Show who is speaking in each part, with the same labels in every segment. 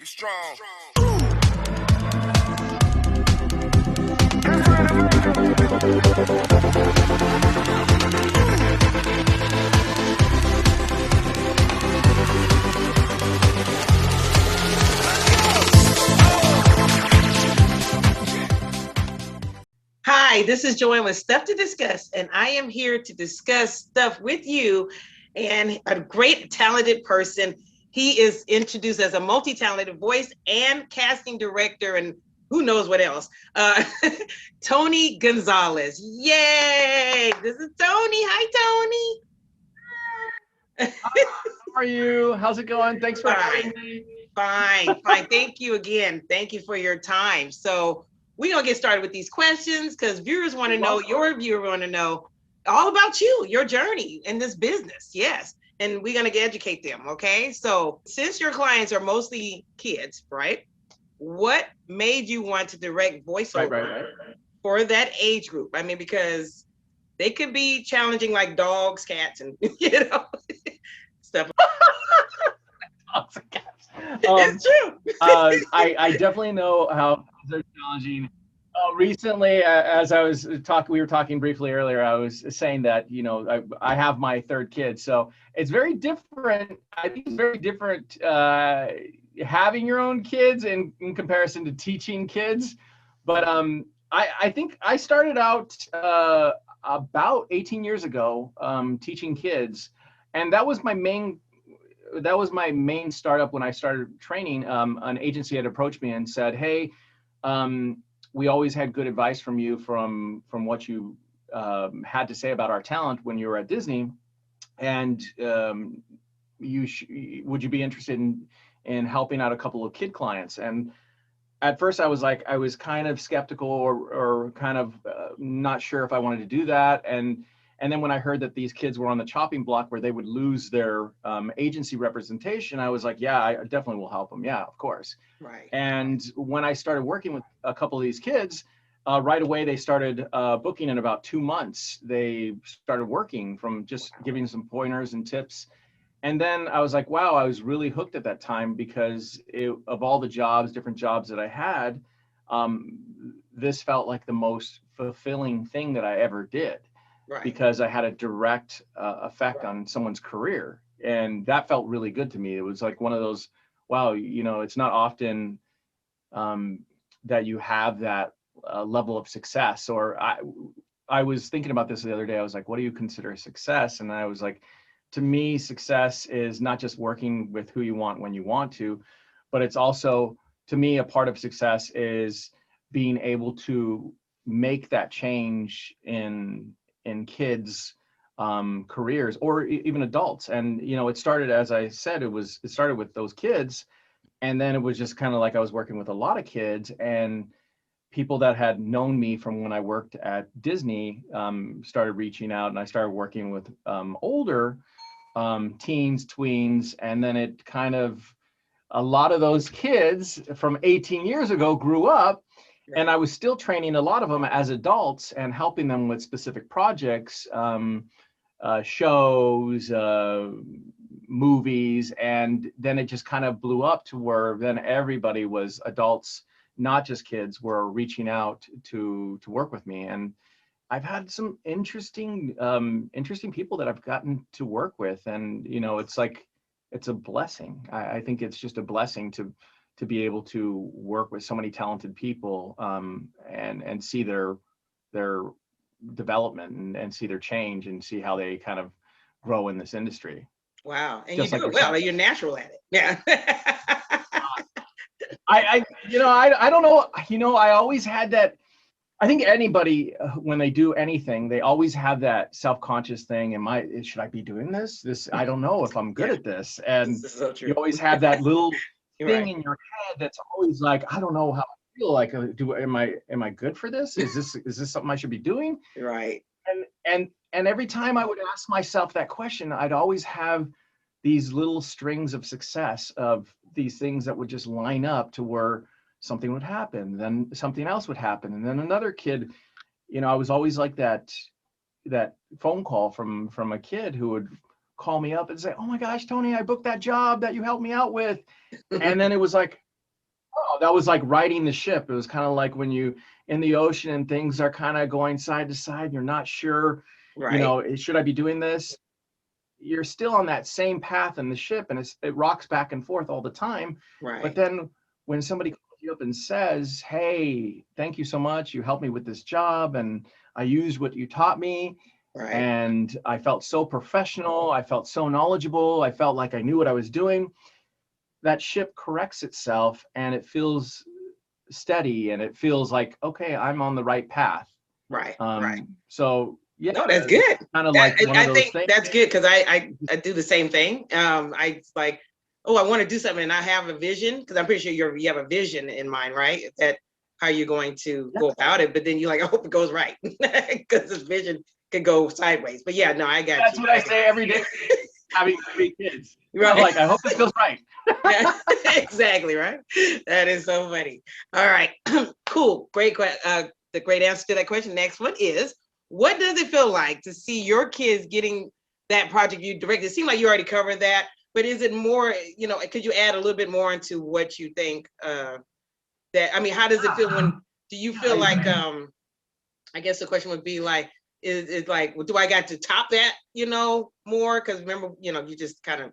Speaker 1: Be strong.
Speaker 2: Hi, this is Joanne with Stuff to Discuss, and I am here to discuss stuff with you and a great talented person. He is introduced as a multi-talented voice and casting director and who knows what else. Tony Gonzalez. Yay! This is Tony. Hi,
Speaker 3: Tony. How are you? How's it going? Thanks for having me.
Speaker 2: Fine. Thank you again. Thank you for your time. So we're going to get started with these questions because viewers want to know, your viewer want to know all about you, your journey in this business. Yes. And we're going to educate them. Okay. So since your clients are mostly kids, right? What made you want to direct voiceover for that age group? I mean, because they could be challenging like dogs, cats, and, stuff.
Speaker 3: Dogs and cats.
Speaker 2: It's true.
Speaker 3: I definitely know how they're challenging. Recently, as I was we were talking briefly earlier, I was saying that, I have my third kid. So it's very different. I think it's very different having your own kids in comparison to teaching kids. But I think I started out about 18 years ago teaching kids. And that was my main startup when I started training. An agency had approached me and said, hey, we always had good advice from you from what you had to say about our talent when you were at Disney. And would you be interested in helping out a couple of kid clients? And at first I was kind of skeptical or kind of not sure if I wanted to do that. And then when I heard that these kids were on the chopping block where they would lose their agency representation, I was like, yeah, I definitely will help them. Yeah, of course.
Speaker 2: Right.
Speaker 3: And when I started working with a couple of these kids, right away they started booking in about 2 months. They started working from just giving some pointers and tips. And then I was like, wow, I was really hooked at that time because of all the different jobs that I had, this felt like the most fulfilling thing that I ever did. Right. Because I had a direct effect on someone's career. And that felt really good to me. It was like one of those, wow, it's not often that you have that level of success. Or I was thinking about this the other day. I was like, what do you consider success? And I was like, to me, success is not just working with who you want when you want to, but it's also, to me, a part of success is being able to make that change in kids' careers or even adults. And it started, as I said, it started with those kids, and then it was just kind of like I was working with a lot of kids, and people that had known me from when I worked at Disney started reaching out, and I started working with older teens, tweens, and then it kind of, a lot of those kids from 18 years ago grew up. And I was still training a lot of them as adults and helping them with specific projects, shows, movies. And then it just kind of blew up to where then everybody was adults, not just kids, were reaching out to work with me. And I've had some interesting people that I've gotten to work with. And, it's a blessing. I think it's just a blessing to be able to work with so many talented people and see their development and see their change and see how they kind of grow in this industry.
Speaker 2: Wow. And just you do it well. You're natural at it. Yeah.
Speaker 3: I don't know. I always had that. I think anybody, when they do anything, they always have that self-conscious thing. Should I be doing this? I don't know if I'm good at this. And this is so true. You always have that little thing in your head that's always like, I don't know how I feel. Like, am I good for this? Is this something I should be doing?
Speaker 2: Right.
Speaker 3: And every time I would ask myself that question, I'd always have these little strings of success of these things that would just line up to where something would happen, then something else would happen, and then another kid. I was always like that phone call from a kid who would call me up and say, oh my gosh, Tony, I booked that job that you helped me out with. And then it was like, that was like riding the ship. It was kind of like when you in the ocean and things are kind of going side to side. You're not sure, you know, should I be doing this? You're still on that same path in the ship, and it rocks back and forth all the time. But then when somebody calls you up and says, hey, thank you so much, you helped me with this job, and I used what you taught me, and I felt so professional, I felt so knowledgeable, I felt like I knew what I was doing, that ship corrects itself, and it feels steady, and it feels like, okay, I'm on the right path. So yeah,
Speaker 2: no, that's good.
Speaker 3: Kind of like one of those things.
Speaker 2: That's good, because I do the same thing. I like, oh, I want to do something, and I have a vision, because I'm pretty sure you have a vision in mind, right? That how you're going to go about it, but then you're like, I hope it goes right, because this vision could go sideways. But yeah, no, I got
Speaker 3: That's
Speaker 2: you.
Speaker 3: What I say every day, having 3 kids. I'm like, I hope this goes right.
Speaker 2: Yeah, exactly, right? That is so funny. All right, cool, great. The great answer to that question. Next one is, what does it feel like to see your kids getting that project you directed? It seemed like you already covered that, but is it more, you know, could you add a little bit more into what you think that, I mean, how does it feel when, do you feel like, I guess the question would be like, is like, well, do I got to top that, you know, more? Because remember, you know, you just kind of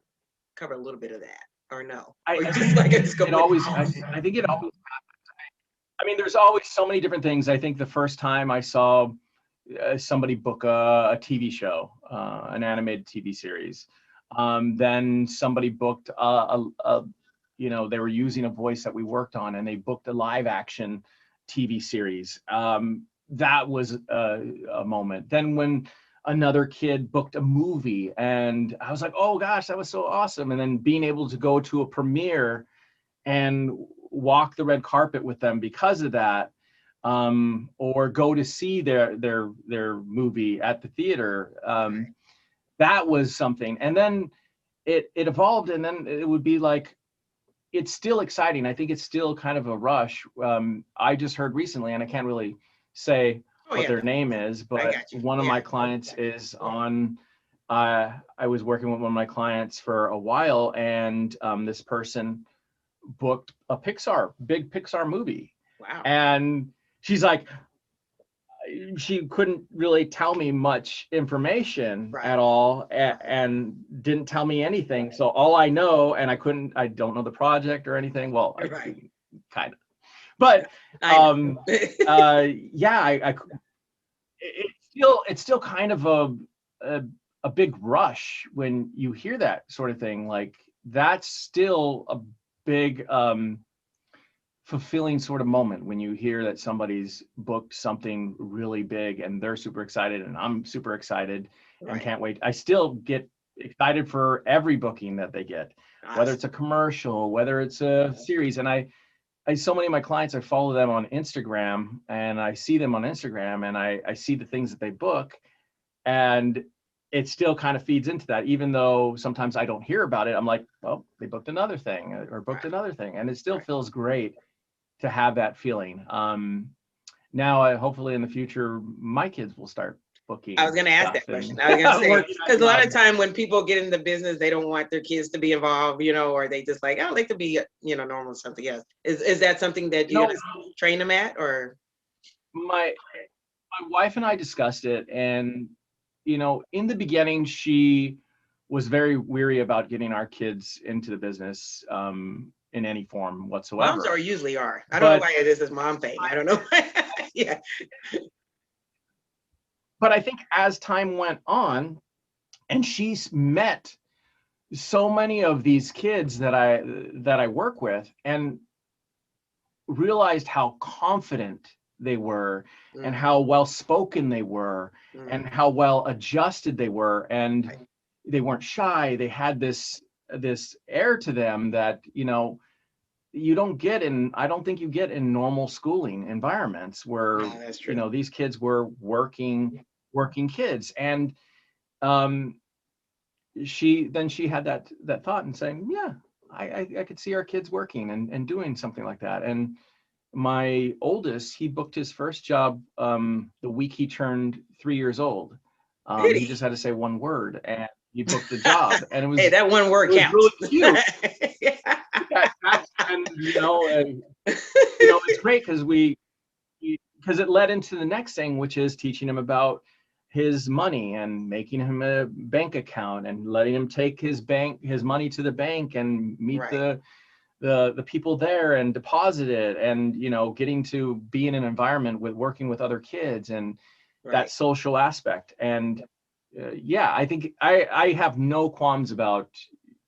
Speaker 2: covered a little bit of that, or no? Or
Speaker 3: I
Speaker 2: just like,
Speaker 3: think it always happens. I mean, there's always so many different things. I think the first time I saw somebody book a TV show, an animated TV series, then somebody booked you know, they were using a voice that we worked on, and they booked a live action TV series. That was a moment. Then when another kid booked a movie, and I was like, oh gosh, that was so awesome. And then being able to go to a premiere and walk the red carpet with them because of that, or go to see their movie at the theater, that was something. And then it evolved, and then it would be like, it's still exciting. I think it's still kind of a rush. I just heard recently, and I can't really say what their name is, but one of my clients is on, I was working with one of my clients for a while, and this person booked a big Pixar movie.
Speaker 2: Wow.
Speaker 3: And she's like, she couldn't really tell me much information at all, and didn't tell me anything. So all I know, and I don't know the project or anything. Well, I kind of, but yeah, it's still kind of a big rush when you hear that sort of thing. Like, that's still a big fulfilling sort of moment when you hear that somebody's booked something really big, and they're super excited, and I'm super excited and can't wait. I still get excited for every booking that they get, whether it's a commercial, whether it's a series. And I so many of my clients, I follow them on Instagram, and I see them on Instagram, and I see the things that they book, and it still kind of feeds into that. Even though sometimes I don't hear about it, I'm like, oh, they booked another thing, or booked another thing. And it still feels great to have that feeling. Now, hopefully in the future, my kids will start booking.
Speaker 2: I was going to ask that question. I was going to say, because a lot of time when people get into business, they don't want their kids to be involved, you know, or they just like, I would like to be, you know, normal, something else. Is that something that you train them at, or?
Speaker 3: My wife and I discussed it, and, you know, in the beginning, she was very weary about getting our kids into the business in any form whatsoever.
Speaker 2: Moms usually are. I don't know why this is mom thing. I don't know. Yeah.
Speaker 3: But I think as time went on, and she's met so many of these kids that I work with, and realized how confident they were, and how well spoken they were, and how well adjusted they were, and they weren't shy. They had this air to them that, you know, you don't get I don't think you get in normal schooling environments, where, you know, these kids were working kids. And she had that thought, and saying, yeah, I could see our kids working and doing something like that. And my oldest, he booked his first job the week he turned 3 years old. He just had to say one word, and he booked the job. And it was,
Speaker 2: hey, that one word counts.
Speaker 3: Really cute. That's And it's great because because it led into the next thing, which is teaching him about his money and making him a bank account and letting him take his money to the bank and meet the people there and deposit it, and getting to be in an environment with working with other kids and that social aspect. And I think I have no qualms about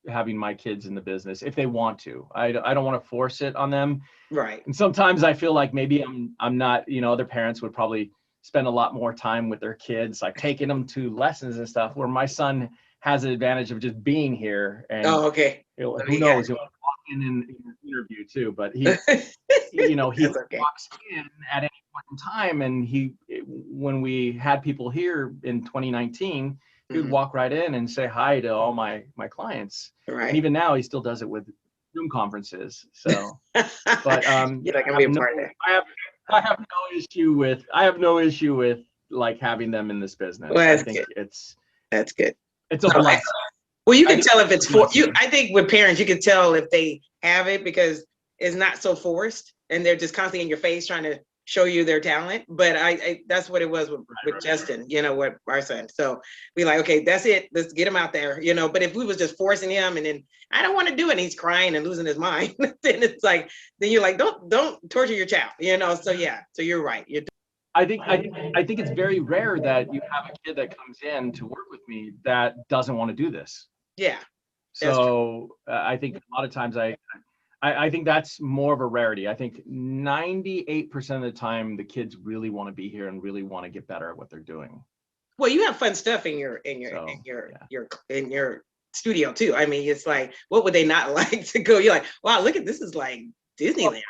Speaker 3: having my kids in the business if they want to. I don't want to force it on them.
Speaker 2: Right.
Speaker 3: And sometimes I feel like maybe I'm not, other parents would probably spend a lot more time with their kids, like taking them to lessons and stuff, where my son has the advantage of just being here. And
Speaker 2: okay.
Speaker 3: Who knows, he'll walk in an interview too, but he he walks in at any point in time. And when we had people here in 2019, he would walk right in and say hi to all my clients.
Speaker 2: Right.
Speaker 3: And even now he still does it with Zoom conferences. So, but
Speaker 2: you're not gonna be a part of that.
Speaker 3: I have no issue with like having them in this business.
Speaker 2: Well,
Speaker 3: I think
Speaker 2: that's good.
Speaker 3: It's a blessing.
Speaker 2: Well, you can tell if it's for you. I think with parents, you can tell if they have it because it's not so forced and they're just constantly in your face trying to show you their talent. But I that's what it was with Justin, with our son. So we like, okay, that's it. Let's get him out there, But if we was just forcing him and then I don't want to do it, and he's crying and losing his mind, then it's like, then you're like, don't torture your child, So so you're right.
Speaker 3: I think it's very rare that you have a kid that comes in to work with me that doesn't want to do this.
Speaker 2: Yeah.
Speaker 3: So I think a lot of times I think that's more of a rarity. I think 98% of the time the kids really want to be here and really want to get better at what they're doing.
Speaker 2: Well, you have fun stuff in your studio too. I mean, it's like, what would they not like to go? You're like, wow, look at this, is like Disneyland.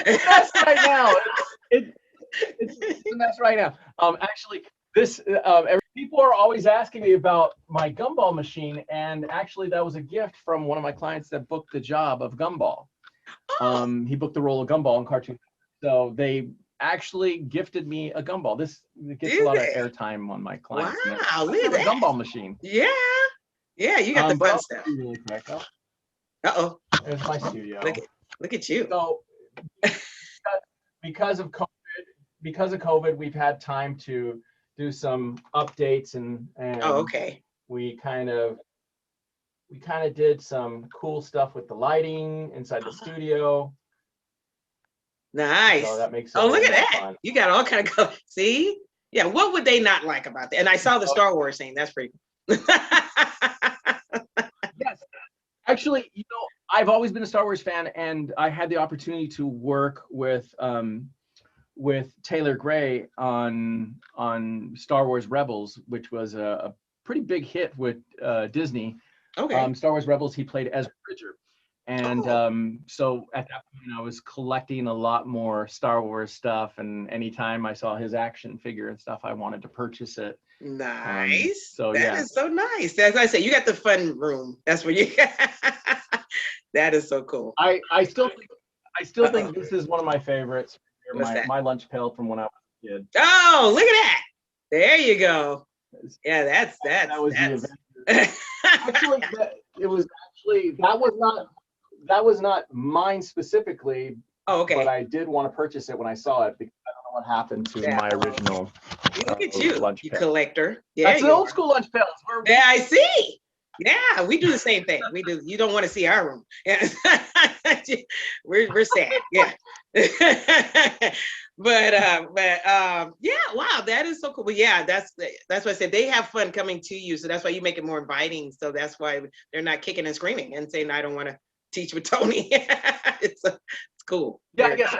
Speaker 3: It's a mess right now. It's a mess right now. Actually, people are always asking me about my gumball machine, and actually that was a gift from one of my clients that booked the job of gumball. He booked the role of gumball in cartoon. So they actually gifted me a gumball. This gets a lot of airtime on my clients.
Speaker 2: Wow, look at that.
Speaker 3: A gumball machine.
Speaker 2: Yeah, you got the fun stuff.
Speaker 3: Really quick.
Speaker 2: Uh-oh.
Speaker 3: There's my studio.
Speaker 2: Look at you.
Speaker 3: So because of COVID, we've had time to do some updates and we kind of did some cool stuff with the lighting inside the studio.
Speaker 2: Nice.
Speaker 3: So that makes it
Speaker 2: look at that.
Speaker 3: fun.
Speaker 2: You got all kind of color. See? Yeah, what would they not like about that? And I saw the Star Wars scene. That's pretty cool.
Speaker 3: Yes. Actually, I've always been a Star Wars fan, and I had the opportunity to work with Taylor Gray on Star Wars Rebels, which was a pretty big hit with Disney.
Speaker 2: Okay.
Speaker 3: Star Wars Rebels, he played Ezra Bridger. And so at that point, I was collecting a lot more Star Wars stuff. And anytime I saw his action figure and stuff, I wanted to purchase it.
Speaker 2: Nice. That is so nice. As I say, you got the fun room. That's what you got. That is so cool.
Speaker 3: I still think this is one of my favorites. My lunch pail from when I was a kid.
Speaker 2: Oh, look at that. There you go. Yeah, that's
Speaker 3: that was the event. Actually, that was not mine specifically.
Speaker 2: Oh, okay.
Speaker 3: But I did want to purchase it when I saw it because I don't know what happened to my original.
Speaker 2: Look at you,
Speaker 3: lunch
Speaker 2: you
Speaker 3: pail.
Speaker 2: Collector. Yeah,
Speaker 3: that's an old school lunch pail.
Speaker 2: Yeah, I see. Yeah, we do the same thing. We do. You don't want to see our room. Yeah. we're sad. Yeah. but yeah, wow, that is so cool. But yeah, that's what I said. They have fun coming to you, so that's why you make it more inviting. So that's why they're not kicking and screaming and saying, "I don't want to teach with Tony." It's cool.
Speaker 3: Yeah, I guess.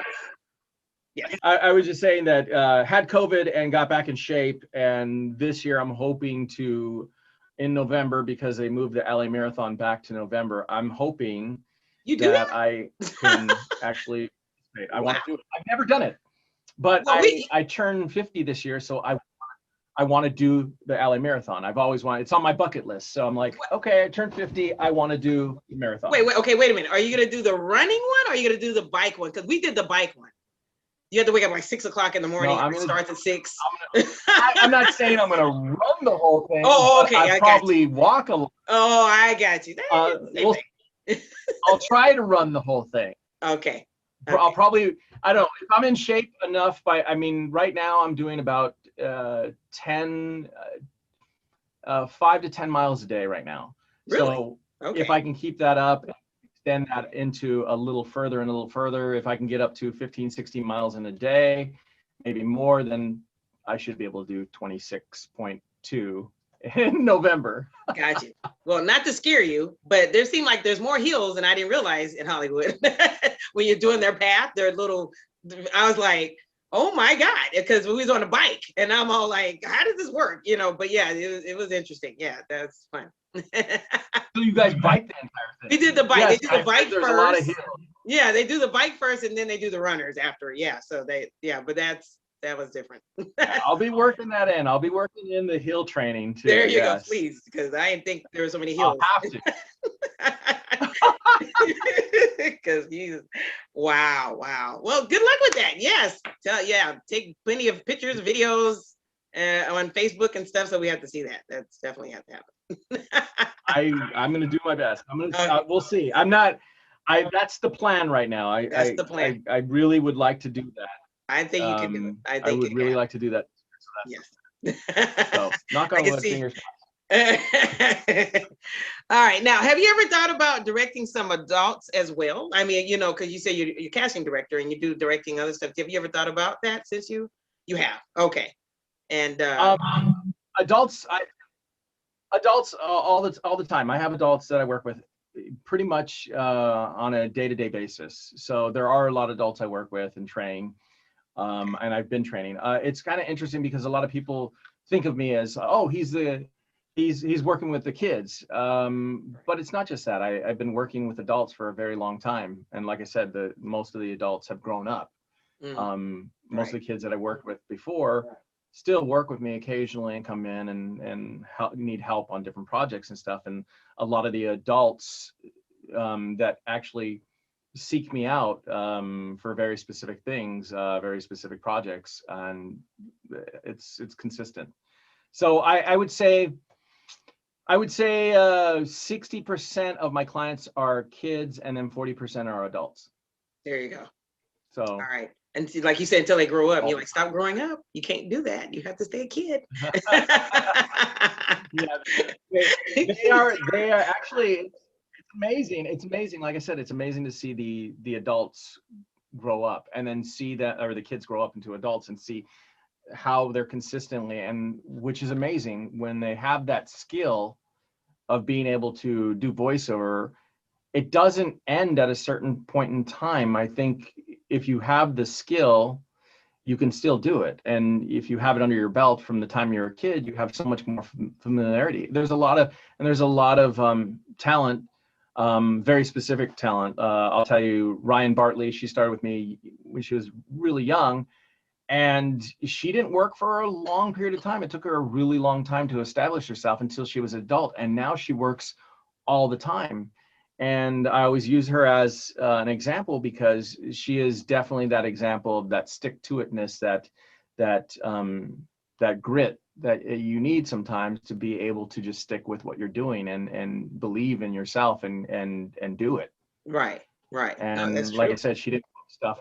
Speaker 3: Yeah. I was just saying that had COVID and got back in shape, and this year I'm hoping to. In November, because they moved the LA Marathon back to November, I'm hoping that I can actually. I want to do it. I've never done it, but I turned 50 this year, so I want to do the LA Marathon. I've always wanted. It's on my bucket list, so I'm like, okay, I turned 50. I want to do the marathon.
Speaker 2: Wait a minute. Are you gonna do the running one, or are you gonna do the bike one? Because we did the bike one. You have to wake up like 6 o'clock in the morning. No, it starts at 6.
Speaker 3: I'm not saying I'm gonna run the whole thing.
Speaker 2: Oh, okay.
Speaker 3: I'll probably walk a little.
Speaker 2: Oh, I got you.
Speaker 3: I'll try to run the whole thing.
Speaker 2: Okay.
Speaker 3: I'll probably, I don't know, if I'm in shape enough I mean, right now I'm doing about 5 to 10 miles a day right now.
Speaker 2: Really?
Speaker 3: So
Speaker 2: Okay.
Speaker 3: if I can keep that up, extend that into a little further and a little further, if I can get up to 15, 16 miles in a day, maybe more, then I should be able to do 26.2 in November.
Speaker 2: Gotcha. Well, not to scare you, but there seem like there's more hills than I didn't realize in Hollywood. When you're doing their path, their little, I was like, oh my God, because we was on a bike and I'm all like, how does this work? You know, but yeah, it was interesting. Yeah, that's fun.
Speaker 3: So you guys bike the entire thing?
Speaker 2: We did the bike.
Speaker 3: Yes,
Speaker 2: They did the bike
Speaker 3: there's
Speaker 2: first.
Speaker 3: a lot of hills.
Speaker 2: Yeah, they do the bike first and then they do the runners after. Yeah, so but that was different.
Speaker 3: I'll be working that in. I'll be working in the hill training too.
Speaker 2: There you go, please, because I didn't think there were so many hills.
Speaker 3: I'll have to.
Speaker 2: Because wow. Well, good luck with that. Yes, take plenty of pictures, videos on Facebook and stuff. So we have to see that. That's definitely have to happen.
Speaker 3: I'm gonna do my best. We'll see. That's the plan right now.
Speaker 2: That's the plan.
Speaker 3: I really would like to do that.
Speaker 2: I think you can do it.
Speaker 3: I would really like to do that.
Speaker 2: Yes.
Speaker 3: So knock on wood, fingers
Speaker 2: crossed. All right. Now, have you ever thought about directing some adults as well? I mean, you know, because you say you're casting director and you do directing other stuff. Have you ever thought about that since you have? Okay. And
Speaker 3: adults all the time. I have adults that I work with pretty much on a day-to-day basis. So there are a lot of adults I work with and train. And I've been training. It's kind of interesting because a lot of people think of me as, oh, he's working with the kids. But it's not just that. I've been working with adults for a very long time. And like I said, most of the adults have grown up. Most of the kids that I worked with before still work with me occasionally and come in and need help on different projects and stuff. And a lot of the adults that actually seek me out for very specific things, very specific projects, and it's consistent. So I would say 60% of my clients are kids and then 40% are adults.
Speaker 2: There you go.
Speaker 3: So
Speaker 2: all right. And see, like you said, until they grow up, you're like, stop growing up. You can't do that. You have to stay a kid.
Speaker 3: Yeah, they are actually. Amazing. It's amazing. Like I said, it's amazing to see the adults grow up and then see that, or the kids grow up into adults and see how they're consistently, and which is amazing when they have that skill of being able to do voiceover. It doesn't end at a certain point in time. I think if you have the skill, you can still do it. And if you have it under your belt from the time you're a kid, you have so much more familiarity. There's a lot of talent. Very specific talent. I'll tell you, Ryan Bartley, she started with me when she was really young, and she didn't work for a long period of time. It took her a really long time to establish herself until she was an adult, and now she works all the time. And I always use her as an example because she is definitely that example of that stick-to-itness, that grit that you need sometimes to be able to just stick with what you're doing and believe in yourself and do it.
Speaker 2: Right.
Speaker 3: And
Speaker 2: no,
Speaker 3: like I said, she didn't put stuff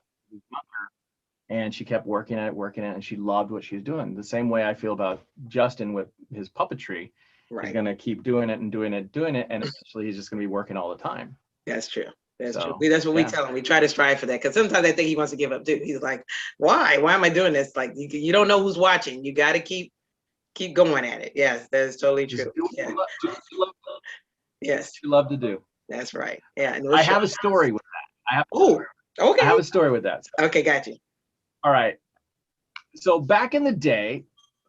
Speaker 3: and she kept working at it, and she loved what she was doing. The same way I feel about Justin with his puppetry. Right. He's gonna keep doing it, and eventually he's just gonna be working all the time.
Speaker 2: That's true. That's true. That's what we tell him. We try to strive for that, because sometimes I think he wants to give up too. He's like, why am I doing this? Like, you don't know who's watching. You got to keep going at it. Yes, that is totally true. Yes,
Speaker 3: you love to do.
Speaker 2: That's right. Yeah.
Speaker 3: I have a story with that.
Speaker 2: Okay.
Speaker 3: I have a story with that.
Speaker 2: Okay, got you.
Speaker 3: All right. So back in the day,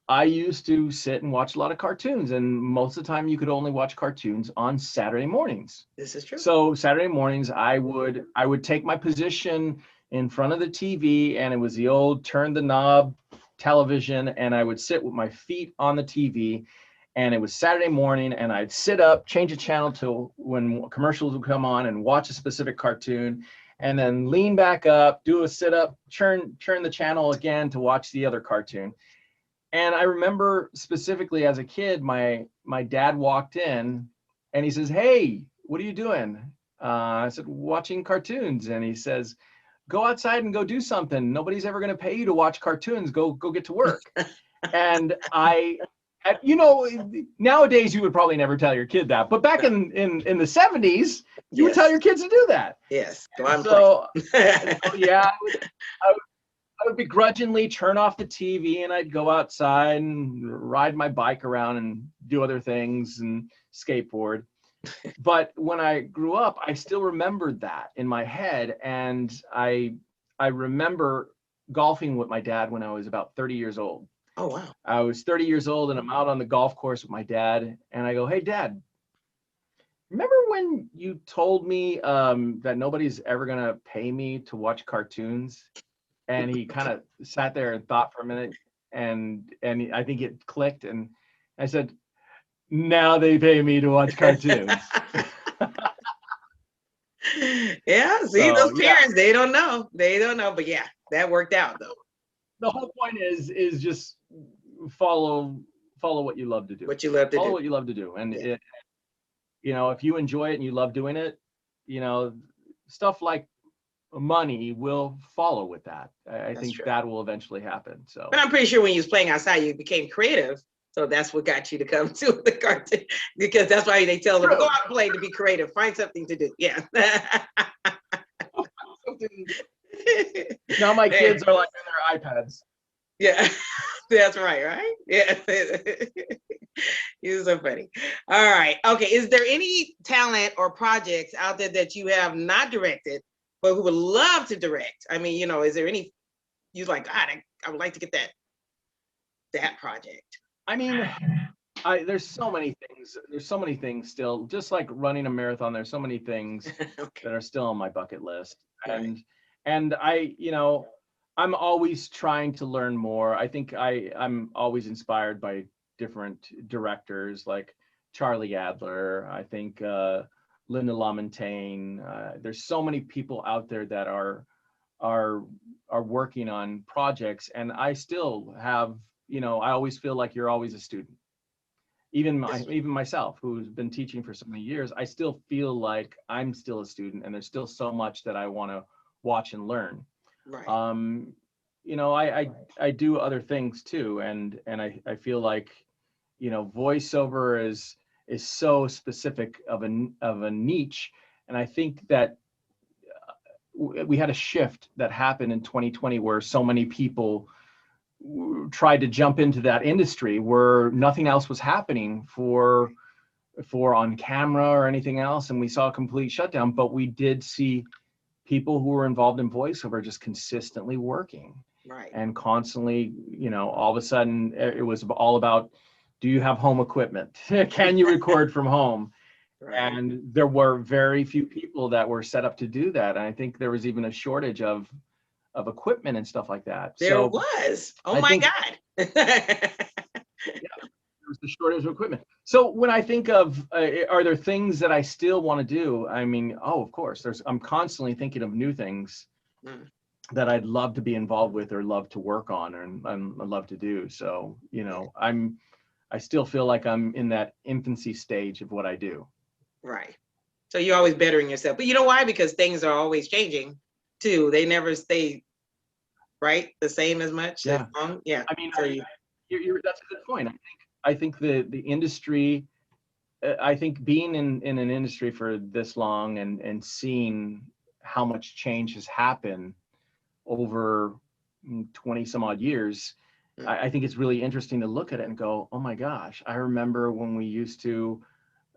Speaker 3: I used to sit and watch a lot of cartoons, and most of the time you could only watch cartoons on Saturday mornings.
Speaker 2: This is true.
Speaker 3: So Saturday mornings, I would take my position in front of the TV, and it was the old turn the knob television, and I would sit with my feet on the TV, and it was Saturday morning, and I'd sit up, change the channel to when commercials would come on, and watch a specific cartoon, and then lean back up, do a sit up, turn the channel again to watch the other cartoon. And I remember specifically as a kid, my dad walked in and he says, "Hey, what are you doing?" I said, watching cartoons. And he says, go outside and go do something. Nobody's ever going to pay you to watch cartoons. Go get to work. And nowadays you would probably never tell your kid that, but back in the 70s, you would tell your kids to do that.
Speaker 2: Yes.
Speaker 3: So yeah, I would begrudgingly turn off the TV and I'd go outside and ride my bike around and do other things and skateboard. But when I grew up, I still remembered that in my head. And I remember golfing with my dad when I was about 30 years old.
Speaker 2: Oh, wow.
Speaker 3: I was 30 years old and I'm out on the golf course with my dad. And I go, hey, Dad, remember when you told me that nobody's ever going to pay me to watch cartoons? And he kind of sat there and thought for a minute. And I think it clicked. And I said, now they pay me to watch cartoons.
Speaker 2: Yeah, see, those parents, they don't know. They don't know. But yeah, that worked out though.
Speaker 3: The whole point is just follow what you love to do.
Speaker 2: What you love to do.
Speaker 3: Follow what you love to do. And it, if you enjoy it and you love doing it, stuff like money will follow with that. I think that will eventually happen. So,
Speaker 2: but I'm pretty sure when you was playing outside, you became creative. So that's what got you to come to the cartoon, because that's why they tell them, go out and play to be creative, find something to do. Yeah.
Speaker 3: Now my kids are like on their iPads.
Speaker 2: Yeah, that's right? Yeah. You're so funny. All right. Okay. Is there any talent or projects out there that you have not directed, but who would love to direct? I mean, is there any, you're like, God, I would like to get that project.
Speaker 3: I mean, there's so many things. There's so many things still, just like running a marathon. There's so many things that are still on my bucket list. And I'm always trying to learn more. I think I'm always inspired by different directors like Charlie Adler. I think Linda LaMontagne. There's so many people out there that are working on projects, and I still have, I always feel like you're always a student. Even myself, who's been teaching for so many years, I still feel like I'm still a student, and there's still so much that I want to watch and learn.
Speaker 2: Right.
Speaker 3: I do other things too, and I feel like, voiceover is so specific of a niche, and I think that we had a shift that happened in 2020 where so many people tried to jump into that industry where nothing else was happening for on camera or anything else, and we saw a complete shutdown. But we did see people who were involved in voiceover just consistently working,
Speaker 2: right,
Speaker 3: and constantly, all of a sudden it was all about, do you have home equipment? Can you record from home? Right. And there were very few people that were set up to do that, and I think there was even a shortage of equipment and stuff like that.
Speaker 2: There was. Oh my God.
Speaker 3: There was the shortage of equipment. So when I think of, are there things that I still want to do? I mean, of course, I'm constantly thinking of new things that I'd love to be involved with or love to work on and love to do. So, I still feel like I'm in that infancy stage of what I do.
Speaker 2: Right. So you're always bettering yourself. But you know why? Because things are always changing too. They never stay the same as much.
Speaker 3: Yeah.
Speaker 2: Yeah.
Speaker 3: I mean, that's a good point. I think the industry, I think being in an industry for this long and seeing how much change has happened over 20 some odd years, I think it's really interesting to look at it and go, oh my gosh, I remember when we used to,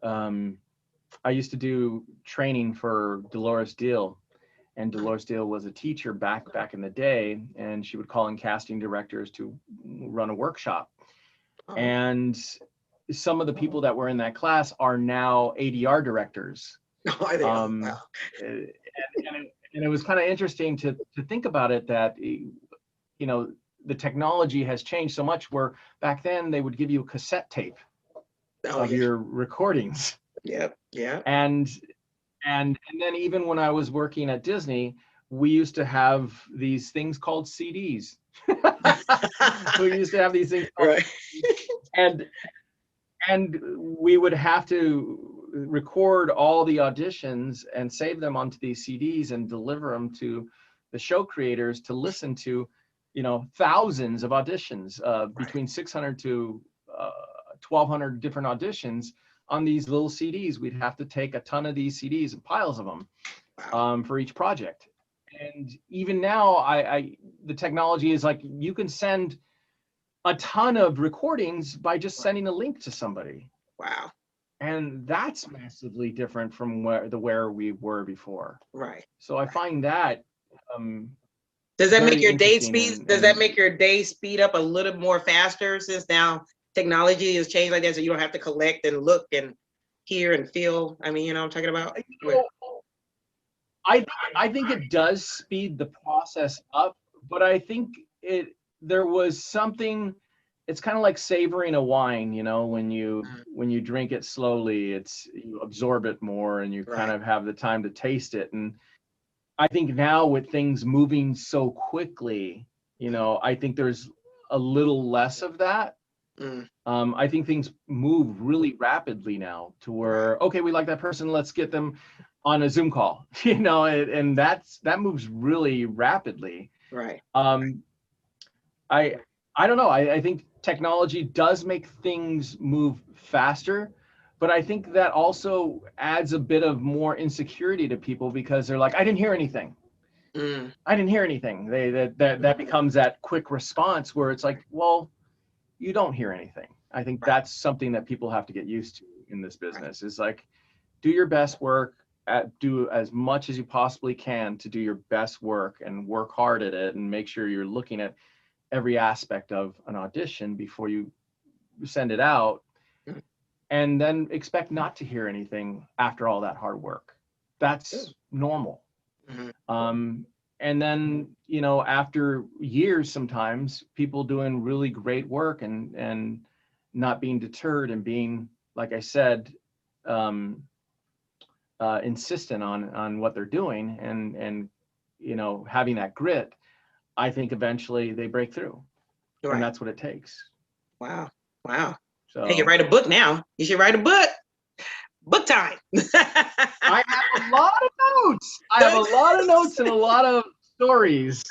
Speaker 3: I used to do training for Dolores Deal, and Dolores Deal was a teacher back in the day, and she would call in casting directors to run a workshop. And some of the people that were in that class are now ADR directors. And it was kind of interesting to think about it, that, the technology has changed so much, where back then they would give you a cassette tape of your recordings.
Speaker 2: Yep. Yeah.
Speaker 3: And then even when I was working at Disney, we used to have these things called CDs. We used to have these things called,
Speaker 2: right.
Speaker 3: and we would have to record all the auditions and save them onto these CDs and deliver them to the show creators to listen to, you know, thousands of auditions, between 600 to 1,200 different auditions on these little CDs. We'd have to take a ton of these CDs and piles of them for each project. And even now, the technology is like, you can send a ton of recordings by just sending a link to somebody.
Speaker 2: Wow.
Speaker 3: And that's massively different from where we were before.
Speaker 2: Right.
Speaker 3: So I find that
Speaker 2: does that make your day
Speaker 3: speed?
Speaker 2: speed? Does that make your day speed up a little more faster, since now technology has changed like that, so you don't have to collect and look and hear and feel? I mean, you know what I'm talking about?
Speaker 3: I think it does speed the process up, but I think there was something. It's kind of like savoring a wine, you know, when you drink it slowly, you absorb it more, and you kind of have the time to taste it. And I think now, with things moving so quickly, you know, I think there's a little less of that. I think things move really rapidly now, to where, okay, we like that person, let's get them on a Zoom call, you know, and that moves really rapidly.
Speaker 2: Right.
Speaker 3: I don't know. I think technology does make things move faster, but I think that also adds a bit of more insecurity to people, because they're like, I didn't hear anything. I didn't hear anything. That becomes that quick response where it's like, well, you don't hear anything. I think that's something that people have to get used to in this business. Is like, do your best work, do as much as you possibly can to do your best work, and work hard at it, and make sure you're looking at every aspect of an audition before you send it out, and then expect not to hear anything after all that hard work. That's normal. And then, you know, after years, sometimes people doing really great work and not being deterred, and being, like I said, insistent on what they're doing, and you know, having that grit, I think eventually they break through. And that's what it takes.
Speaker 2: Wow.
Speaker 3: So
Speaker 2: hey, you write a book now. You should write a book. Book time.
Speaker 3: I have a lot of notes. I have a lot of notes and a lot of stories.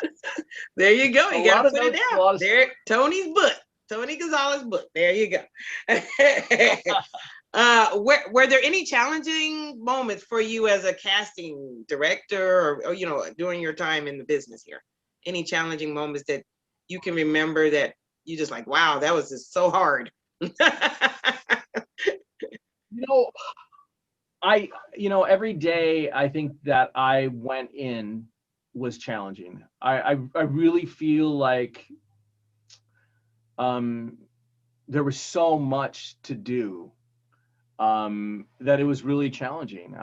Speaker 2: There you go. You got to put it down. There, Tony's book. Tony Gonzalez book. There you go. Were there any challenging moments for you as a casting director, or you know, during your time in the business here? Any challenging moments that you can remember that you just like, wow, that was just so hard?
Speaker 3: Every day I think that I went in was challenging. I really feel like there was so much to do that it was really challenging.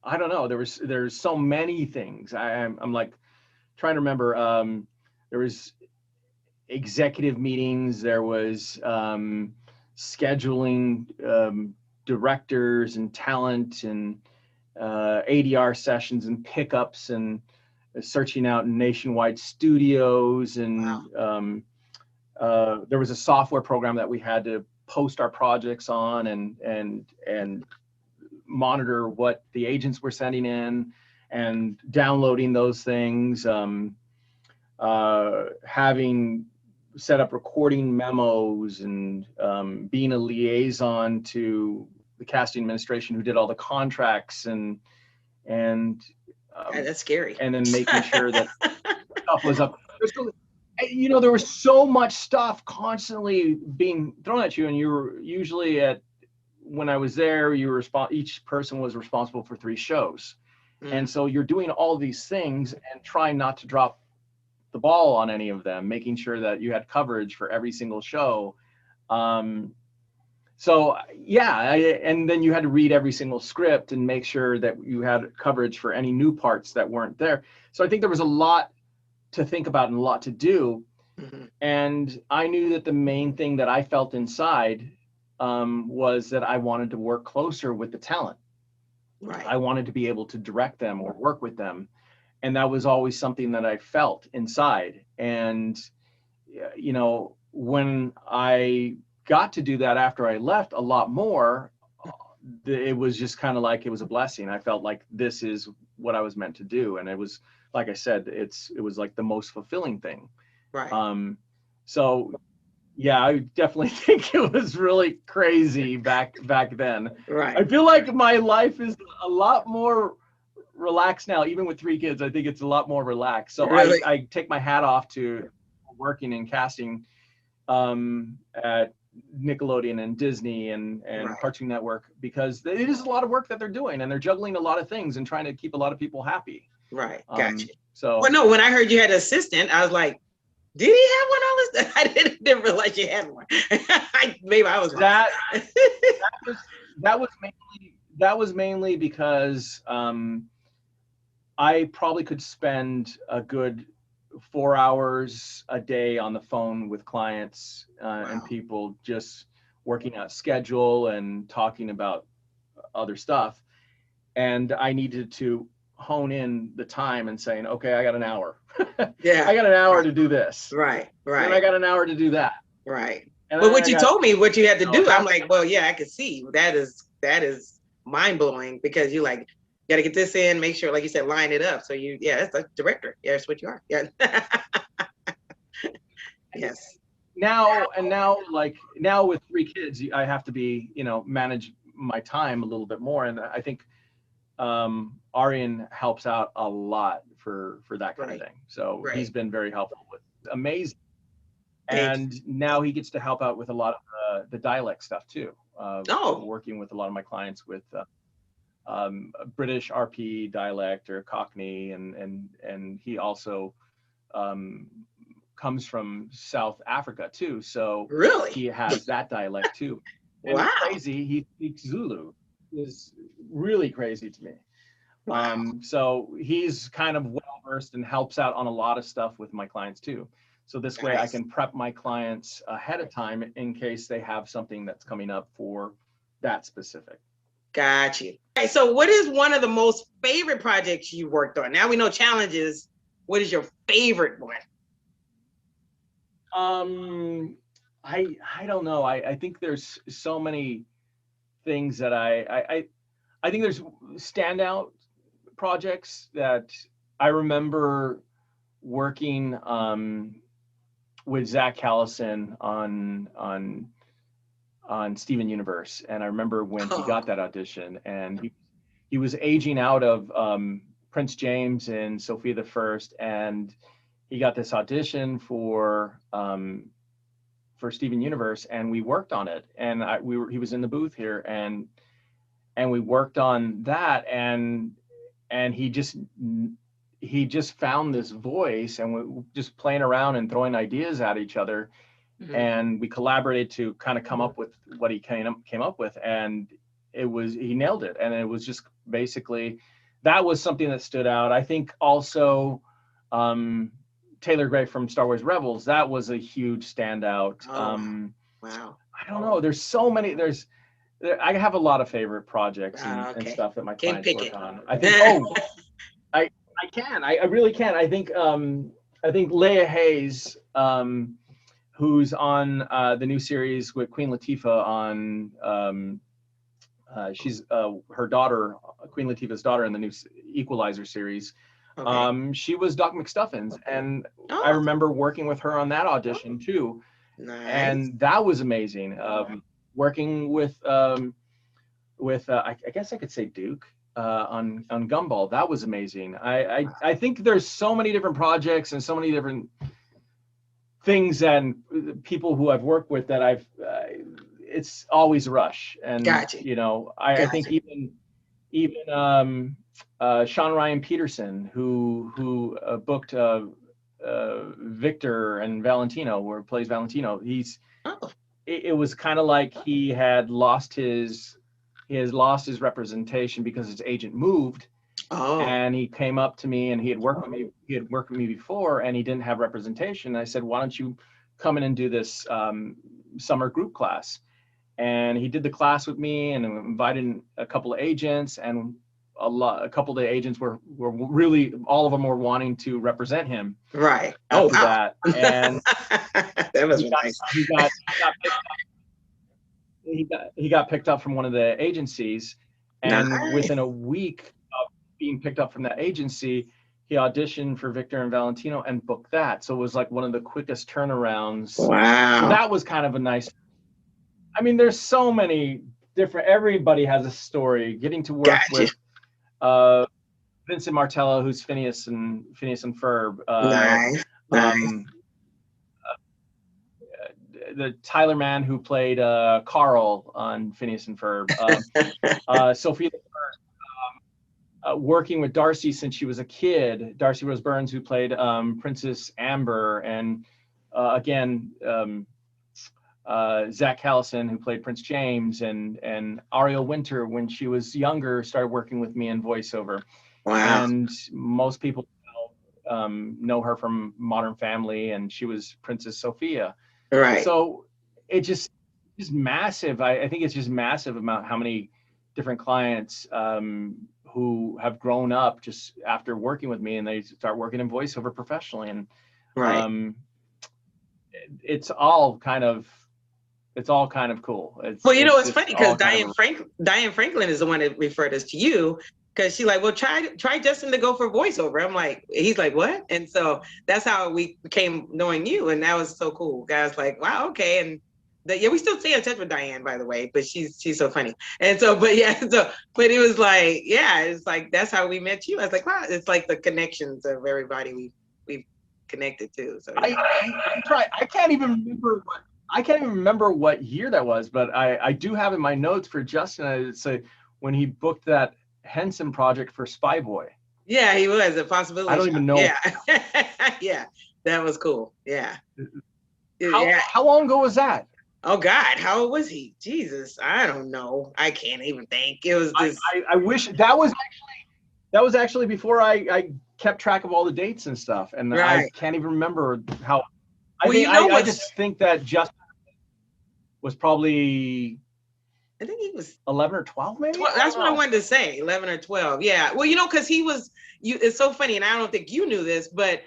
Speaker 3: I don't know. There's so many things. I'm like trying to remember. There was executive meetings. There was scheduling directors and talent, and ADR sessions and pickups, and searching out nationwide studios. And there was a software program that we had to post our projects on, and monitor what the agents were sending in, and downloading those things, having set up recording memos, and being a liaison to the casting administration who did all the contracts, and
Speaker 2: that's scary.
Speaker 3: And then making sure that stuff was up. You know, there was so much stuff constantly being thrown at you, and you were usually when I was there, each person was responsible for 3 shows. And so you're doing all these things and trying not to drop the ball on any of them, making sure that you had coverage for every single show. So yeah, and then you had to read every single script and make sure that you had coverage for any new parts that weren't there. So I think there was a lot to think about and a lot to do. And I knew that the main thing that I felt inside was that I wanted to work closer with the talent. I wanted to be able to direct them or work with them. And that was always something that I felt inside. And, you know, when I got to do that after I left a lot more, it was just kind of like, it was a blessing. I felt like this is what I was meant to do. And it was, like I said, it was like the most fulfilling thing.
Speaker 2: Right.
Speaker 3: So yeah, I definitely think it was really crazy back then.
Speaker 2: Right.
Speaker 3: I feel like my life is a lot more relaxed now, even with 3 kids. I think it's a lot more relaxed. So
Speaker 2: Really?
Speaker 3: I take my hat off to working in casting at Nickelodeon and Disney and
Speaker 2: Right.
Speaker 3: Cartoon Network, because it is a lot of work that they're doing, and they're juggling a lot of things and trying to keep a lot of people happy.
Speaker 2: Right. Gotcha.
Speaker 3: So
Speaker 2: Well, no, when I heard you had an assistant, I was like, did he have one all this? I didn't realize you had one. Maybe I was
Speaker 3: that that was mainly because I probably could spend a good 4 hours a day on the phone with clients and people, just working out schedule and talking about other stuff. And I needed to hone in the time and saying, okay, I got an hour.
Speaker 2: Yeah.
Speaker 3: I got an hour to do this.
Speaker 2: Right. Right.
Speaker 3: And I got an hour to do that.
Speaker 2: Right.
Speaker 3: And
Speaker 2: but what you told me, what you had to do, I'm
Speaker 3: half,
Speaker 2: like, well, yeah, I could see that is mind blowing, because you like, got to get this in, make sure, like you said, line it up. So yeah, that's a director. Yeah, that's what you are. Yeah. Yes.
Speaker 3: Now with 3 kids, I have to be, manage my time a little bit more. And I think Arian helps out a lot for that kind of thing. So he's been very helpful with amazing. And now he gets to help out with a lot of the dialect stuff too. Working with a lot of my clients with British RP dialect or Cockney, and he also comes from South Africa too. So
Speaker 2: really,
Speaker 3: he has that dialect too. And
Speaker 2: wow.
Speaker 3: It's crazy. He speaks Zulu. Is really crazy to me. Wow. So he's kind of well versed and helps out on a lot of stuff with my clients too. So this way I can prep my clients ahead of time in case they have something that's coming up for that specific.
Speaker 2: Got you. Okay, so what is one of the most favorite projects you worked on? Now we know challenges. What is your favorite one?
Speaker 3: I don't know. I think there's so many things that I think there's standout projects that I remember working with Zach Callison on Steven Universe, and I remember when he got that audition, and he was aging out of Prince James and Sophia the First, and he got this audition for Steven Universe, and we worked on it, and he was in the booth here, and we worked on that, and he just found this voice, and we just playing around and throwing ideas at each other. Mm-hmm. And we collaborated to kind of come up with what he came up with, and he nailed it. And it was just basically, that was something that stood out. I think also Taylor Gray from Star Wars Rebels, that was a huge standout.
Speaker 2: Wow.
Speaker 3: I don't know, there's so many, I have a lot of favorite projects and stuff that my clients work on. I think I really can. I think Leia Hayes, who's on the new series with Queen Latifah on, she's her daughter, Queen Latifah's daughter in the new Equalizer series. Okay. She was Doc McStuffins, and I remember working with her on that audition too. Nice. And that was amazing. Working with I guess I could say Duke on Gumball, that was amazing. I think there's so many different projects and so many different things and people who I've worked with that it's always a rush. And I think even Sean Ryan Peterson, who booked Victor and Valentino, where plays Valentino, it was kind of like he has lost his representation because his agent moved. And he came up to me, and he had worked with me before, and he didn't have representation. And I said, why don't you come in and do this summer group class? And he did the class with me, and invited a couple of agents, and a couple of the agents were really, all of them were wanting to represent him. Right. After that. And
Speaker 2: that was nice.
Speaker 3: he got picked up from one of the agencies, and
Speaker 2: Nice.
Speaker 3: within a week of being picked up from that agency, he auditioned for Victor and Valentino and booked that. So it was like one of the quickest turnarounds. So
Speaker 2: Wow.
Speaker 3: that was kind of a nice. I mean, there's so many different. Everybody has a story. Getting to work
Speaker 2: Gotcha.
Speaker 3: with Vincent Martello, who's Phineas and Ferb.
Speaker 2: Nice. Nice.
Speaker 3: The Tyler Mann who played Carl on Phineas and Ferb. Sophia, working with Darcy since she was a kid. Darcy Rose Burns, who played Princess Amber, and again, Zach Callison, who played Prince James, and Ariel Winter, when she was younger, started working with me in voiceover.
Speaker 2: Wow.
Speaker 3: And most people know her from Modern Family, and she was Princess Sophia.
Speaker 2: Right.
Speaker 3: So it just is massive. I think it's just massive about how many different clients who have grown up just after working with me, and they start working in voiceover professionally. And
Speaker 2: right.
Speaker 3: It's all kind of cool.
Speaker 2: Well, you know, it's funny because
Speaker 3: Diane
Speaker 2: Franklin is the one that referred us to you, because she's like, well, try Justin to go for voiceover. I'm like, he's like, what? And so that's how we became knowing you, and that was so cool. Guys, like, wow, okay. And yeah, we still stay in touch with Diane, by the way, but she's so funny. And so, but it was like, yeah, it's like that's how we met you. I was like, wow, it's like the connections of everybody we've connected to. So yeah.
Speaker 3: I can't even remember what year that was, but I do have in my notes for Justin. It's when he booked that Henson project for Spy Boy.
Speaker 2: Yeah, he was a possibility.
Speaker 3: I don't even know.
Speaker 2: Yeah, yeah, that was cool. Yeah.
Speaker 3: How long ago was that?
Speaker 2: Oh God, how old was he? Jesus, I don't know. I can't even think. It was this.
Speaker 3: I wish that was actually before I kept track of all the dates and stuff, and right. I can't even remember how. I just think that Justin was probably.
Speaker 2: I think he was
Speaker 3: 11 or 12, maybe.
Speaker 2: That's what I wanted to say, 11 or 12. Yeah. Well, you know, because he was. It's so funny, and I don't think you knew this, but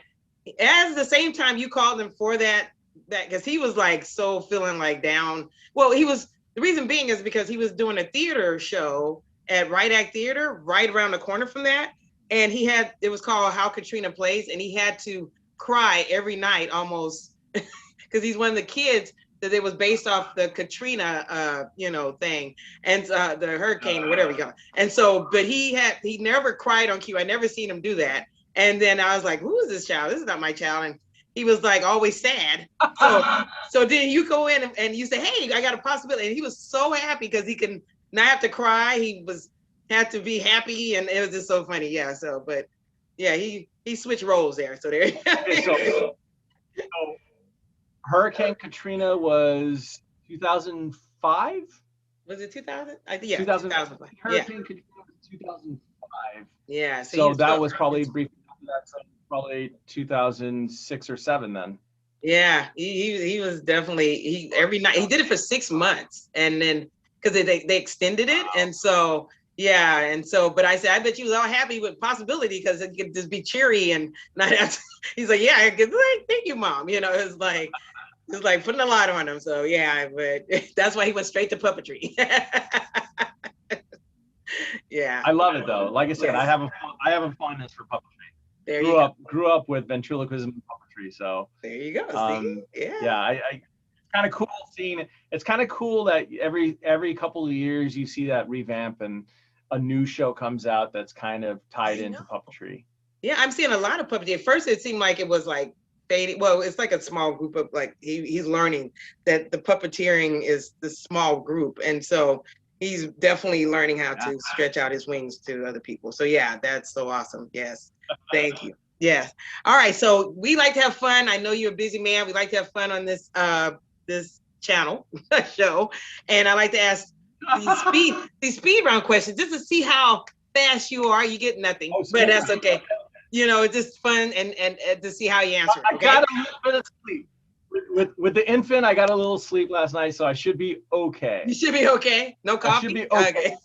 Speaker 2: at the same time you called him for that because he was like so feeling like down. Well, the reason being is because he was doing a theater show at Right Act Theater right around the corner from that, and it was called How Katrina Plays, and he had to cry every night almost because he's one of the kids that it was based off the Katrina thing, and the hurricane or whatever you call it. And so, but he never cried on cue. I never seen him do that. And then I was like, who is this child? This is not my child. And he was like always sad. So then you go in and you say, hey, I got a possibility. And he was so happy because he can not have to cry. He had to be happy, and it was just so funny. Yeah. So, but yeah, he switched roles there. So there.
Speaker 3: So Hurricane Katrina was 2005.
Speaker 2: Was it 2000? I think
Speaker 3: 2005. Hurricane Katrina was 2005.
Speaker 2: Yeah.
Speaker 3: So that was probably briefly after that. So probably 2006 or 7 then.
Speaker 2: Yeah, he was definitely every night he did it for 6 months, and then because they extended it, and so yeah, and so but I said I bet you was all happy with possibility because it could just be cheery and not have to, he's like yeah, thank you, mom. You know, it's like putting a lot on him. So yeah, but that's why he went straight to puppetry. Yeah,
Speaker 3: I love it though. Like I said, yes. I have a fondness for puppetry.
Speaker 2: There
Speaker 3: grew up with ventriloquism and puppetry, so
Speaker 2: there you go.
Speaker 3: Yeah, it's kind of cool seeing it. It's kind of cool that every couple of years you see that revamp and a new show comes out that's kind of tied into puppetry.
Speaker 2: Yeah, I'm seeing a lot of puppetry. At first, it seemed like it was like fading. Well, it's like a small group of like he's learning that the puppeteering is the small group, and so he's definitely learning how to stretch out his wings to other people. So yeah, that's so awesome. Yes. Thank you. Yes. All right. So we like to have fun. I know you're a busy man. We like to have fun on this channel show. And I like to ask these speed round questions just to see how fast you are. You get nothing, but that's okay. You know, it's just fun and to see how you answer.
Speaker 3: I got a little bit of sleep. With the infant, I got a little sleep last night, so I should be okay.
Speaker 2: You should be okay. No coffee.
Speaker 3: I should be okay.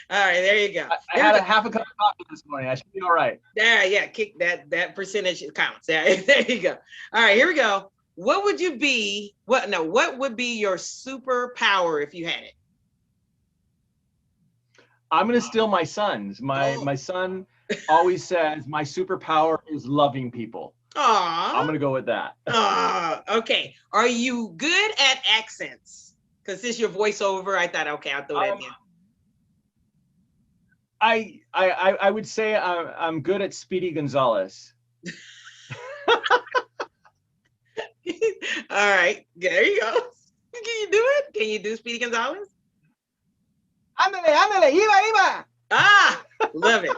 Speaker 2: All right, there you go.
Speaker 3: I had a half a cup of coffee this morning. I should be all right.
Speaker 2: Yeah, kick that percentage counts. Yeah, there you go. All right, here we go. What would you be? What would be your superpower if you had it?
Speaker 3: I'm gonna steal my son's. My son always says my superpower is loving people. I'm
Speaker 2: Aw.
Speaker 3: gonna go with that.
Speaker 2: Okay. Are you good at accents? Because since you're voiceover, I thought, okay, I'll throw that in.
Speaker 3: I would say I'm good at Speedy Gonzales.
Speaker 2: All right, there you go. Can you do it? Can you do Speedy Gonzales?
Speaker 3: Ándale, ándale, iba.
Speaker 2: Ah, love it,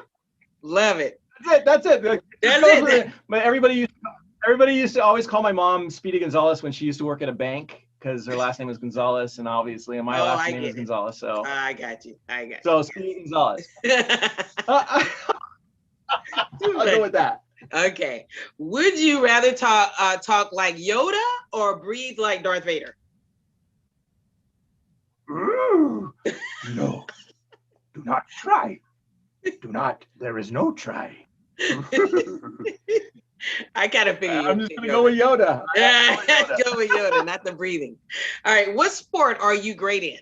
Speaker 2: love it.
Speaker 3: That's it.
Speaker 2: That's it.
Speaker 3: But everybody used to always call my mom Speedy Gonzales when she used to work at a bank because her last name was Gonzales, and obviously my last name is Gonzales. So
Speaker 2: I got you.
Speaker 3: So Speedy Gonzales. I'll go with that.
Speaker 2: Okay. Would you rather talk like Yoda or breathe like Darth Vader?
Speaker 3: No, do not try. Do not. There is no try.
Speaker 2: I kind of figured.
Speaker 3: I'm just gonna go with Yoda.
Speaker 2: Go with Yoda, not the breathing. All right. What sport are you great in?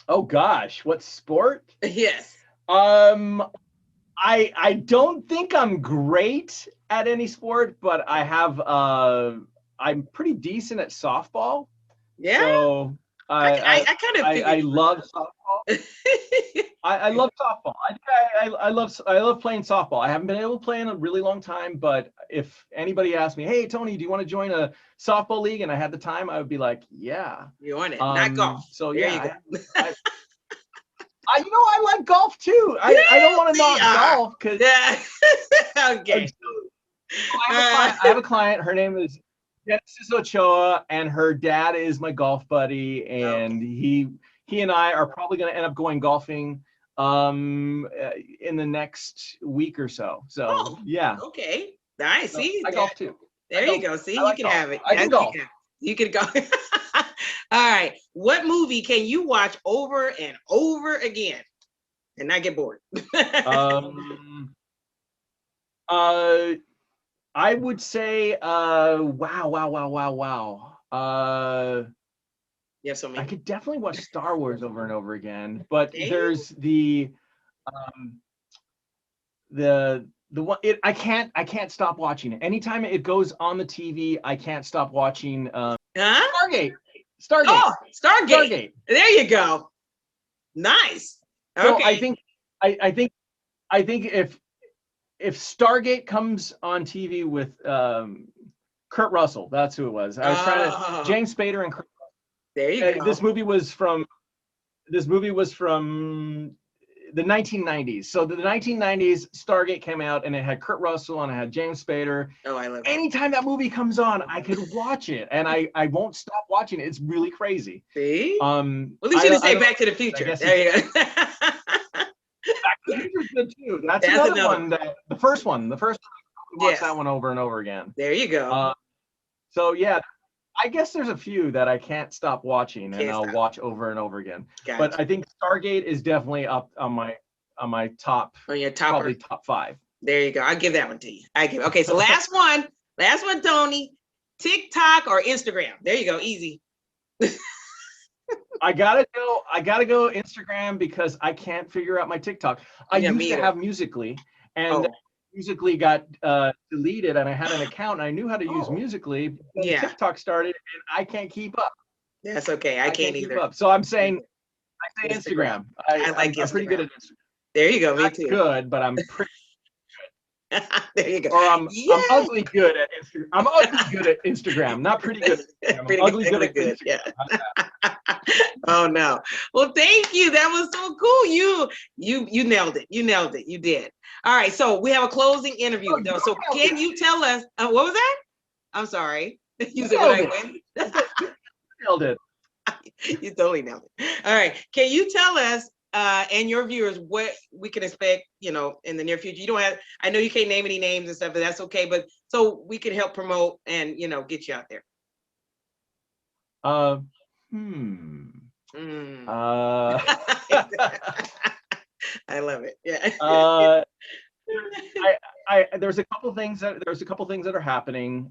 Speaker 3: Oh gosh, what sport?
Speaker 2: Yes.
Speaker 3: I don't think I'm great at any sport, but I have I'm pretty decent at softball.
Speaker 2: Yeah.
Speaker 3: So
Speaker 2: I kind of
Speaker 3: I love softball. I love softball. I love playing softball. I haven't been able to play in a really long time, but if anybody asked me, hey Tony, do you want to join a softball league, and I had the time, I would be like, yeah.
Speaker 2: You want it, not golf.
Speaker 3: So
Speaker 2: there
Speaker 3: yeah,
Speaker 2: you go.
Speaker 3: I like golf too. I don't want to knock golf because
Speaker 2: okay.
Speaker 3: I have a client. Her name is Genesis Ochoa, and her dad is my golf buddy, and he and I are probably going to end up going golfing in the next week or so. So yeah.
Speaker 2: Okay. Nice.
Speaker 3: So,
Speaker 2: see,
Speaker 3: I golf too.
Speaker 2: There you go. See,
Speaker 3: like
Speaker 2: you can have it.
Speaker 3: I can golf.
Speaker 2: You can go. All right. What movie can you watch over and over again and not get bored?
Speaker 3: I would say wow.
Speaker 2: You have so many.
Speaker 3: I could definitely watch Star Wars over and over again, but there's the one I can't stop watching it. Anytime it goes on the TV, I can't stop watching Stargate.
Speaker 2: Oh, Stargate. There you go. Nice. Okay.
Speaker 3: So I think if Stargate comes on TV with Kurt Russell, that's who it was. I was trying to James Spader and Kurt Russell.
Speaker 2: There you go.
Speaker 3: This movie was from the 1990s. So the 1990s, Stargate came out, and it had Kurt Russell and it had James Spader.
Speaker 2: Oh, I love it.
Speaker 3: Anytime that movie comes on, I could watch it, and I won't stop watching it. It's really crazy.
Speaker 2: See? Well, at least you didn't say Back to the Future. There you go.
Speaker 3: Back to the Future is good too. That's another one. The first one. I watched that one over and over again.
Speaker 2: There you go.
Speaker 3: So yeah. I guess there's a few that I can't stop watching, and I'll watch over and over again. Gotcha. But I think Stargate is definitely up on my top. On your top, probably top 5.
Speaker 2: There you go. I'll give that one to you. Okay. So last one, Tony. TikTok or Instagram? There you go. Easy.
Speaker 3: I gotta go Instagram because I can't figure out my TikTok. I used to have Musical.ly, and Musical.ly got deleted, and I had an account, and I knew how to use Musical.ly. TikTok started, and I can't keep up.
Speaker 2: That's okay. I can't either.
Speaker 3: Keep up. So I say Instagram. I like Instagram. I'm pretty good at Instagram.
Speaker 2: There you go. Me too.
Speaker 3: Good, but I'm pretty good.
Speaker 2: There you go.
Speaker 3: Or I'm ugly good at Instagram. I'm ugly good at Instagram. Not pretty good at Instagram. I'm ugly good at Instagram.
Speaker 2: Yeah. Oh no. Well, thank you. That was so cool. You nailed it. You nailed it. You did. All right. So we have a closing interview. So can you tell us what was that? I'm sorry. You said what I win.
Speaker 3: Nailed it.
Speaker 2: You totally nailed it. All right. Can you tell us and your viewers what we can expect, in the near future? You don't have, I know you can't name any names and stuff, but that's okay. But so we can help promote and, get you out there. I love it. Yeah.
Speaker 3: there's a couple things that are happening,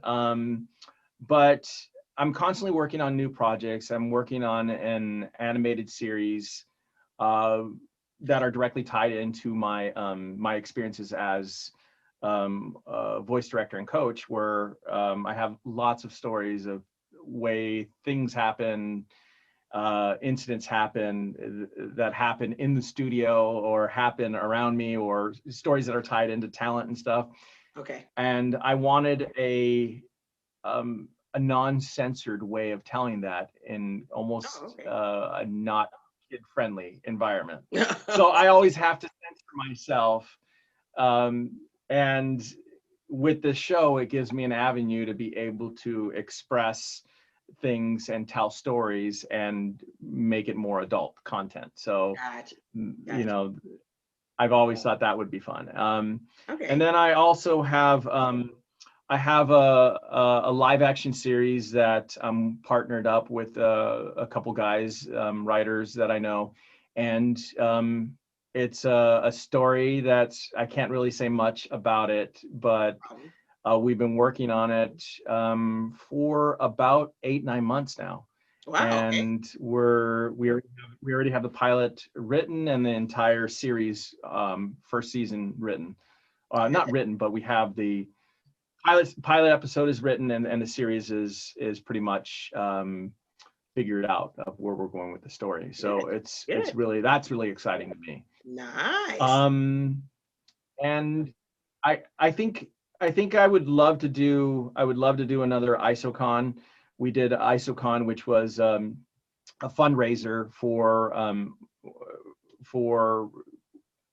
Speaker 3: but I'm constantly working on new projects. I'm working on an animated series that are directly tied into my my experiences as a voice director and coach, where I have lots of stories of way things happen, incidents happen that happen in the studio or happen around me, or stories that are tied into talent and stuff.
Speaker 2: Okay.
Speaker 3: And I wanted a non-censored way of telling that in almost a not kid-friendly environment. So I always have to censor myself. And with this show, it gives me an avenue to be able to express things and tell stories and make it more adult content. So,
Speaker 2: Gotcha.
Speaker 3: you know, I've always thought that would be fun.
Speaker 2: Okay.
Speaker 3: And then I also have a live action series that I'm partnered up with a couple guys, writers that I know, and it's a story that I can't really say much about it, but we've been working on it for about 8-9 months now.
Speaker 2: Wow.
Speaker 3: And we already have the pilot written and the entire series first season written. Not written, but we have the pilot episode is written, and the series is pretty much figured out of where we're going with the story. So it's really, that's really exciting to me.
Speaker 2: Nice.
Speaker 3: And I think I would love to do another ISOCon. We did ISOCon, which was a fundraiser for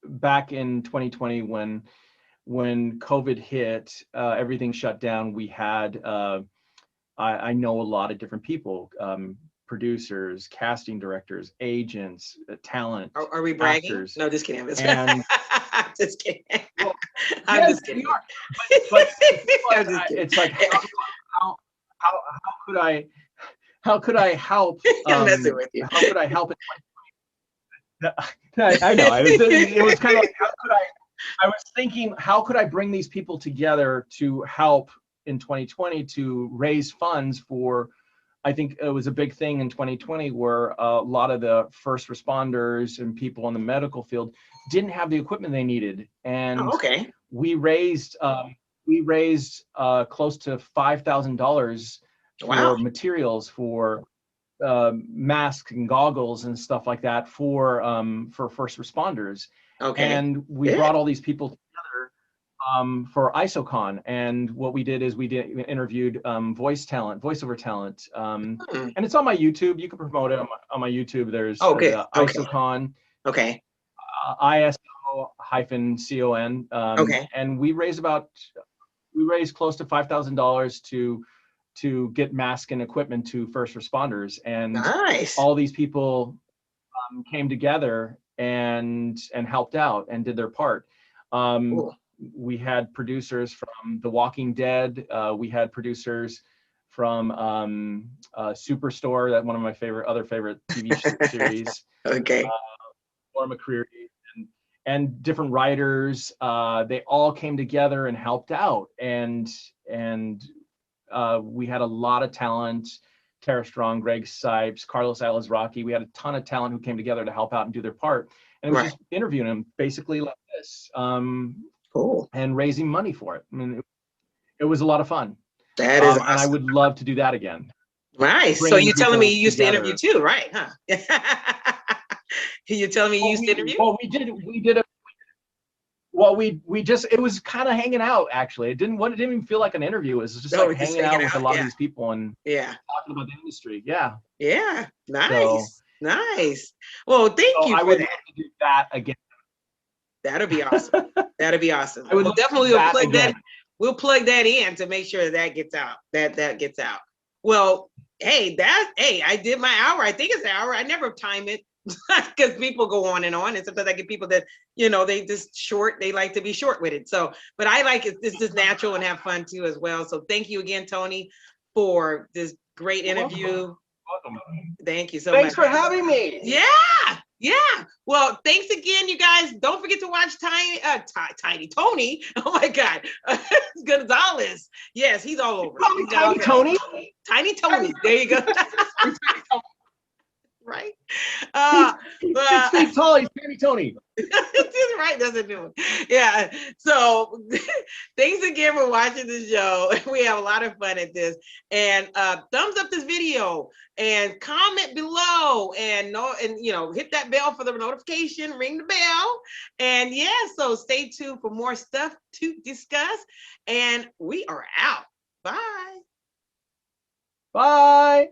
Speaker 3: back in 2020 when COVID hit, everything shut down. We had I know a lot of different people, producers, casting directors, agents, talent.
Speaker 2: Are we bragging?
Speaker 3: Actors.
Speaker 2: No, just kidding.
Speaker 3: And
Speaker 2: just kidding.
Speaker 3: Well,
Speaker 2: I'm just kidding.
Speaker 3: But it's like how could I help?
Speaker 2: I'm messing with you.
Speaker 3: How could I help? I know. It was kind of like, I was thinking, how could I bring these people together to help in 2020 to raise funds for, I think it was a big thing in 2020 where a lot of the first responders and people in the medical field didn't have the equipment they needed. And we raised close to $5,000 for materials for masks and goggles and stuff like that for first responders. And we brought all these people together for ISOCon. And what we did is we interviewed voiceover talent. And it's on my YouTube. You can promote it on my YouTube. There's ISOCon. ISO-CON. And we raised close to $5,000 to get masks and equipment to first responders. And all these people came together and helped out and did their part. We had producers from The Walking Dead. We had producers from Superstore, that one of my other favorite TV series. Laura McCreary and different writers. They all came together and helped out, and we had a lot of talent. Tara Strong, Greg Sipes, Carlos Alazraki. We had a ton of talent who came together to help out and do their part. And it was just interviewing them basically like this, and raising money for it. I mean, it was a lot of fun.
Speaker 2: That is awesome.
Speaker 3: And I would love to do that again.
Speaker 2: Nice. So you're telling me you used to interview too, right? Huh? You're telling me you used to interview?
Speaker 3: Well, we did it was kind of hanging out, actually. It didn't even feel like an interview. It was just like hanging out with a lot of these people and talking about the industry. Yeah. Nice.
Speaker 2: Nice. Well, thank you.
Speaker 3: I would love to do that again.
Speaker 2: That'll be awesome. That'll be awesome. We'll definitely plug that. We'll plug that in to make sure that gets out. That gets out. Well, hey, I did my hour. I think it's an hour. I never time it because people go on, and sometimes I get people that they just they like to be short with it. So, but I like it. It's just natural and have fun too as well. So, thank you again, Tony, for this great interview.
Speaker 3: Welcome.
Speaker 2: Thank you so much.
Speaker 3: Thanks for having me.
Speaker 2: Yeah. Yeah. Well, thanks again, you guys. Don't forget to watch Tiny Tony. Oh my God, Gonzalez. Yes, he's all over.
Speaker 3: Call me Tiny Tony.
Speaker 2: Tiny Tony. There you go. Right.
Speaker 3: He's 6 feet tall. He's Tiny Tony.
Speaker 2: He's right, doesn't do it. Yeah. So thanks again for watching the show. We have a lot of fun at this. And thumbs up this video and comment below and hit that bell for the notification, ring the bell. And yeah, so stay tuned for more stuff to discuss. And we are out. Bye.
Speaker 3: Bye.